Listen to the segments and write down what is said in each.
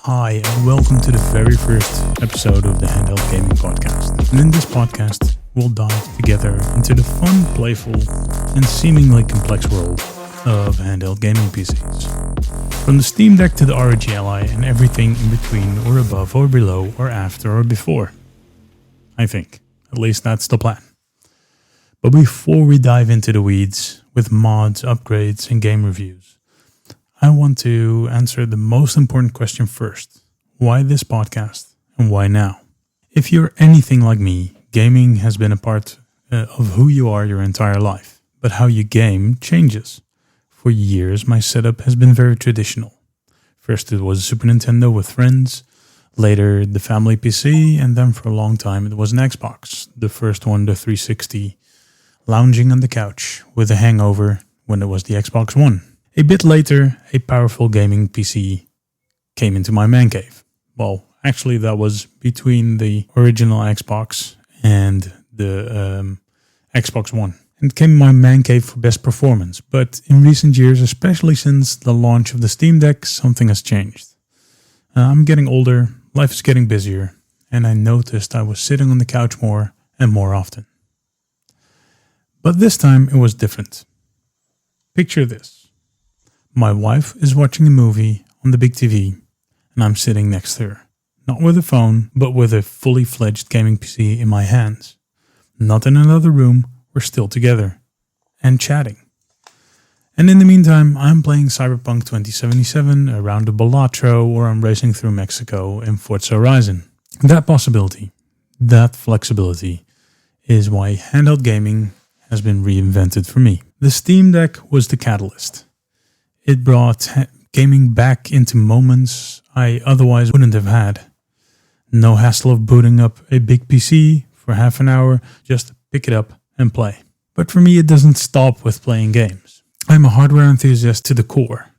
Hi, and welcome to the very first episode of the Handheld Gaming Podcast. And in this podcast, we'll dive together into the fun, playful, and seemingly complex world of handheld gaming PCs. From the Steam Deck to the ROG Ally and everything in between or above or below or after or before. I think. At least that's the plan. But before we dive into the weeds with mods, upgrades, and game reviews, I want to answer the most important question first. Why this podcast and why now? If you're anything like me, gaming has been a part of who you are your entire life. But how you game changes. For years, my setup has been very traditional. First it was a Super Nintendo with friends, later the family PC, and then for a long time it was an Xbox. The first one, the 360, lounging on the couch with a hangover when it was the Xbox One. A bit later, a powerful gaming PC came into my man cave. Well, actually that was between the original Xbox and the Xbox One. It came in my man cave for best performance, but in recent years, especially since the launch of the Steam Deck, something has changed. I'm getting older, life is getting busier, and I noticed I was sitting on the couch more and more often. But this time it was different. Picture this. My wife is watching a movie on the big TV, and I'm sitting next to her. Not with a phone, but with a fully fledged gaming PC in my hands. Not in another room, we're still together. And chatting. And in the meantime, I'm playing Cyberpunk 2077 around the Balatro, or I'm racing through Mexico in Forza Horizon. That possibility, that flexibility, is why handheld gaming has been reinvented for me. The Steam Deck was the catalyst. It brought gaming back into moments I otherwise wouldn't have had. No hassle of booting up a big PC for half an hour, just pick it up and play. But for me, it doesn't stop with playing games. I'm a hardware enthusiast to the core.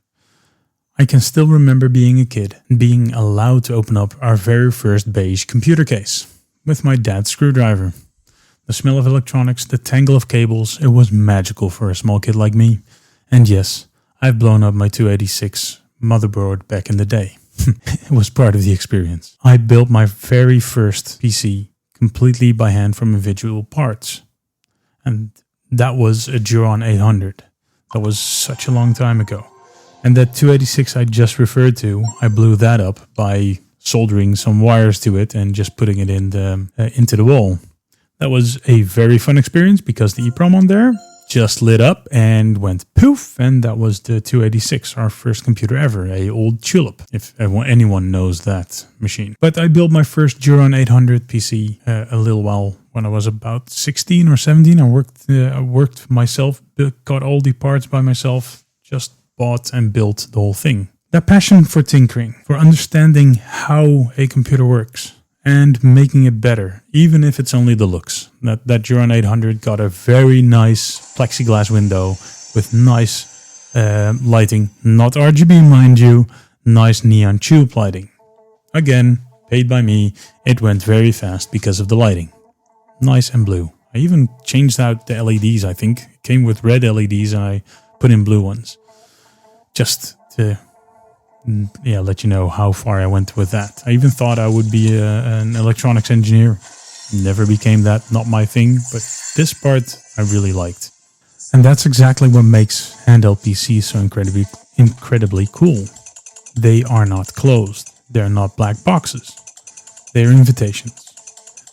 I can still remember being a kid and being allowed to open up our very first beige computer case with my dad's screwdriver. The smell of electronics, the tangle of cables, it was magical for a small kid like me. And yes, I've blown up my 286 motherboard back in the day. It was part of the experience. I built my very first PC completely by hand from individual parts. And that was a Duron 800. That was such a long time ago. And that 286 I just referred to, I blew that up by soldering some wires to it and just putting it into the wall. That was a very fun experience because the EEPROM on there just lit up and went poof, and that was the 286, our first computer ever, a old tulip, if anyone knows that machine. But I built my first Duron 800 PC a little while when I was about 16 or 17. I worked myself, got all the parts by myself, just bought and built the whole thing. That passion for tinkering, for understanding how a computer works, and making it better, even if it's only the looks. That Duron 800 got a very nice plexiglass window with nice lighting, not RGB mind you, nice neon tube lighting. Again, paid by me, it went very fast because of the lighting. Nice and blue. I even changed out the LEDs, I think. It came with red LEDs and I put in blue ones. Just to let you know how far I went with that. I even thought I would be an electronics engineer. Never became that, not my thing, but this part I really liked. And that's exactly what makes handheld PCs so incredibly cool. They are not closed. They're not black boxes. They're invitations.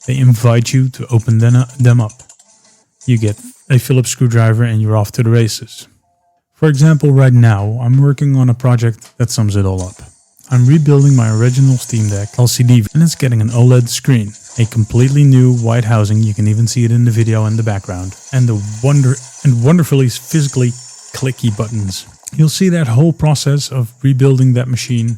They invite you to open them up. You get a Phillips screwdriver and you're off to the races. For example, right now, I'm working on a project that sums it all up. I'm rebuilding my original Steam Deck LCD, and it's getting an OLED screen. A completely new white housing, you can even see it in the video in the background, and wonderfully physically clicky buttons. You'll see that whole process of rebuilding that machine,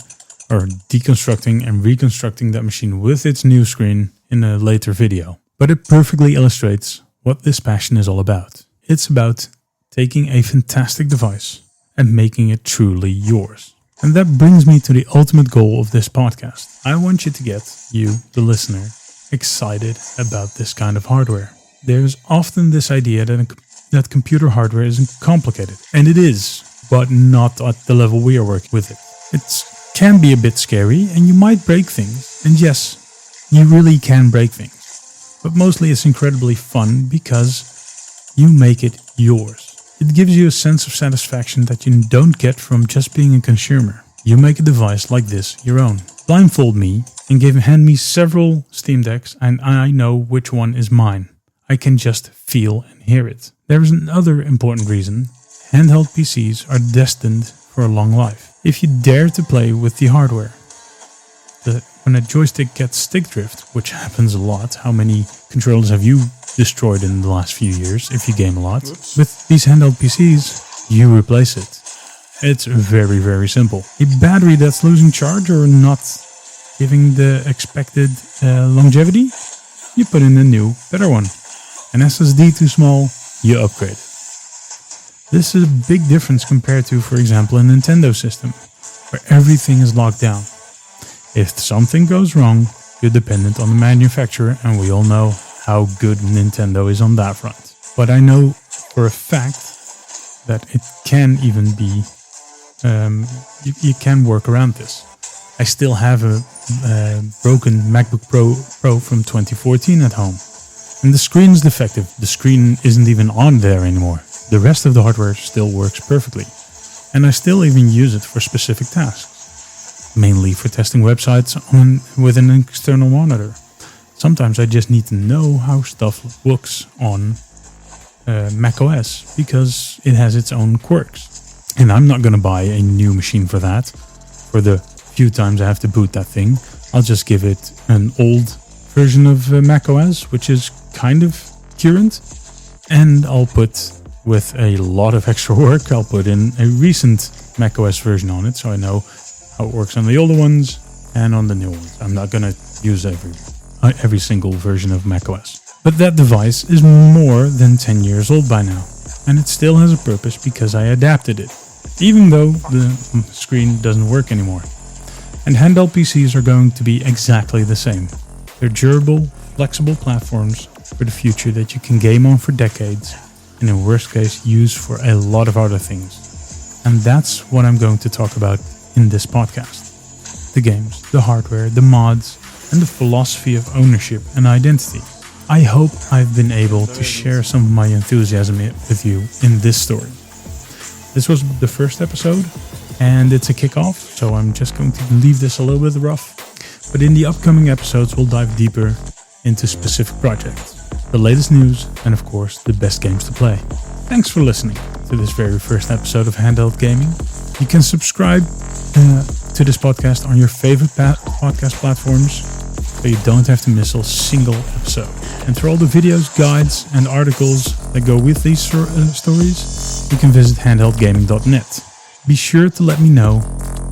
or deconstructing and reconstructing that machine with its new screen in a later video. But it perfectly illustrates what this passion is all about. It's about taking a fantastic device and making it truly yours. And that brings me to the ultimate goal of this podcast. I want you to get, you, the listener, excited about this kind of hardware. There's often this idea that computer hardware isn't complicated. And it is, but not at the level we are working with it. It's can be a bit scary and you might break things. And yes, you really can break things. But mostly it's incredibly fun because you make it yours. It gives you a sense of satisfaction that you don't get from just being a consumer. You make a device like this your own. Blindfold me and hand me several Steam Decks and I know which one is mine. I can just feel and hear it. There is another important reason. Handheld PCs are destined for a long life. If you dare to play with the hardware. When a joystick gets stick drift, which happens a lot, how many controllers have you destroyed in the last few years if you game a lot? Oops. With these handheld PCs, you replace it. It's very, very simple. A battery that's losing charge or not giving the expected longevity, you put in a new, better one. An SSD too small, you upgrade it. This is a big difference compared to, for example, a Nintendo system, where everything is locked down. If something goes wrong, you're dependent on the manufacturer, and we all know how good Nintendo is on that front. But I know for a fact that it can even be, you can work around this. I still have a broken MacBook Pro from 2014 at home. And the screen is defective. The screen isn't even on there anymore. The rest of the hardware still works perfectly. And I still even use it for specific tasks. Mainly for testing websites with an external monitor. Sometimes I just need to know how stuff looks on macOS because it has its own quirks. And I'm not going to buy a new machine for that. For the few times I have to boot that thing, I'll just give it an old version of macOS, which is kind of current. And I'll put, with a lot of extra work, I'll put in a recent macOS version on it so I know how it works on the older ones and on the new ones. I'm not going to use every single version of macOS. But that device is more than 10 years old by now. And it still has a purpose because I adapted it. Even though the screen doesn't work anymore. And handheld PCs are going to be exactly the same. They're durable, flexible platforms for the future that you can game on for decades. And in worst case, use for a lot of other things. And that's what I'm going to talk about in this podcast. The games, the hardware, the mods, and the philosophy of ownership and identity. I hope I've been able to share some of my enthusiasm with you in this story. This was the first episode, and it's a kickoff, so I'm just going to leave this a little bit rough. But in the upcoming episodes, we'll dive deeper into specific projects, the latest news, and of course, the best games to play. Thanks for listening to this very first episode of Handheld Gaming. You can subscribe to this podcast on your favorite podcast platforms, so you don't have to miss a single episode. And for all the videos, guides, and articles that go with these stories, you can visit handheldgaming.net. Be sure to let me know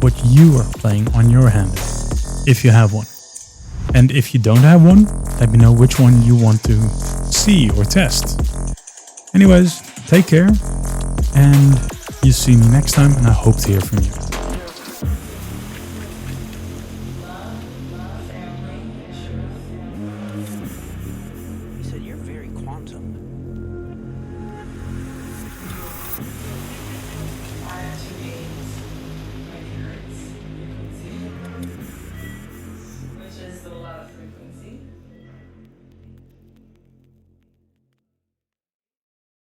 what you are playing on your handheld, if you have one. And if you don't have one, let me know which one you want to see or test. Anyways, take care, and you see me next time, and I hope to hear from you.